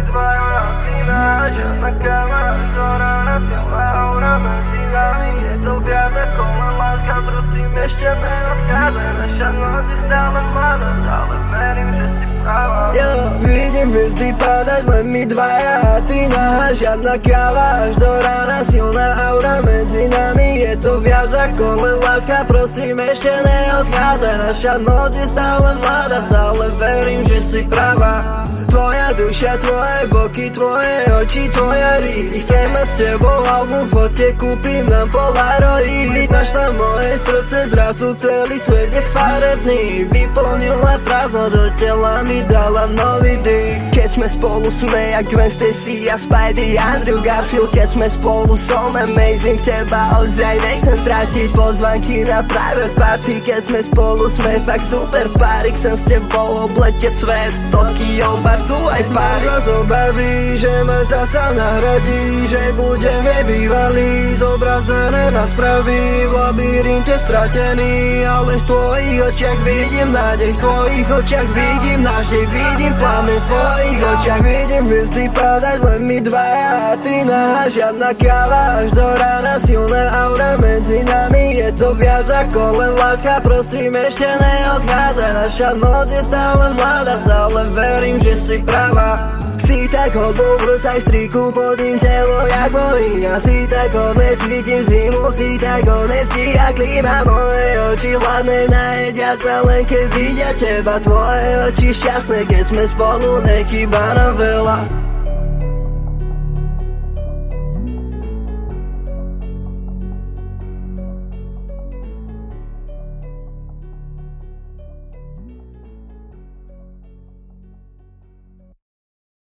dvaja ty náš, na káva do rána, silná aura medzi nami. Je to viac ako len láska, prosím ešte neodchádzaj. Naša noc je stále mladá, stále verím, že si práva. Vidím hviezdy padať, len my dvaja a ty náš. Žiadna káva až do rána, silná aura medzi nami. Je to viac ako len láska, prosím ešte neodchádzaj. Naša noc je stále mladá, stále verím, že si práva. Tvoja duša, tvoje boky, tvoje oči, tvoja rýdy. Chceme s tebou album, poďte kúpim nám Polaroid. Našla moje srdce, zrazu celý svet je farebný. Vyplnila prázdno, do tela mi dala nový dých. Keď sme spolu, sme jak Gwen Stacy a Spidey, Andrew Garfield. Keď sme spolu, som amazing, teba ozaj nechcem stratiť. Pozvanky na private party, keď sme spolu, sme fakt super páry. Chcem s tebou obletieť svet, Tokio, Barcu aj Paríž. Rozobaví, že ma zasa nahradí, že budeme bývalí, zobrazené na správy, v labyrinte stratený. Ale v tvojich očiach vidím nádej, v tvojich očiach vidím nádej, vidím plamen v tvojich očiach. Vidím hviezdy padať, len my dvaja a ty náš. Žiadna káva až do rána, silná aura medzi nami. Je to viac ako len láska, prosím ešte neodchádzaj. Naša noc je stále mladá, stále verím, že si práva. Si tak hodnou vrúcaj striku, podím telo jak bohyňa. Si tak hodne cítim zimu, si tak hodne a klíma. Moje oči hladné najedia sa len keď vidia teba. Tvoje oči šťastné, keď sme spolu, nechýba nám veľa.